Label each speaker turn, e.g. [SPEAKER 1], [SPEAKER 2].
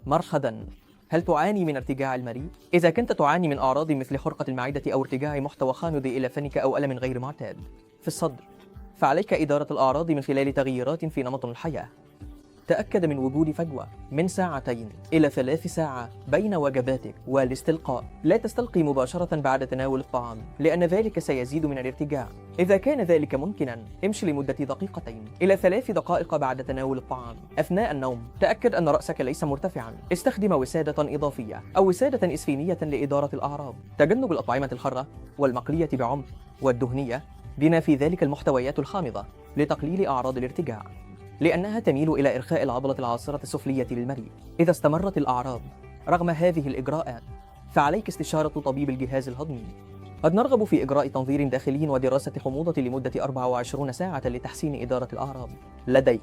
[SPEAKER 1] مرحبا. هل تعاني من ارتجاع المريء؟ إذا كنت تعاني من أعراض مثل حرقة المعدة أو ارتجاع محتوى خامض إلى فمك أو ألم غير معتاد في الصدر، فعليك إدارة الأعراض من خلال تغييرات في نمط الحياة. تأكد من وجود فجوة من 2 إلى 3 ساعات بين وجباتك والاستلقاء. لا تستلقي مباشرة بعد تناول الطعام، لأن ذلك سيزيد من الارتجاع. إذا كان ذلك ممكنا، امشي لمدة 2 إلى 3 دقائق بعد تناول الطعام. أثناء النوم، تأكد أن رأسك ليس مرتفعا. استخدم وسادة إضافية أو وسادة إسفنجية لإدارة الأعراض. تجنب الأطعمة الحارة والمقلية بعمق والدهنية بما في ذلك المحتويات الحامضة لتقليل أعراض الارتجاع، لأنها تميل إلى إرخاء العضلة العاصرة السفلية للمريء. إذا استمرت الأعراض رغم هذه الإجراءات، فعليك استشارة طبيب الجهاز الهضمي. قد نرغب في إجراء تنظير داخلي ودراسة حموضة لمدة 24 ساعة لتحسين إدارة الأعراض لديك.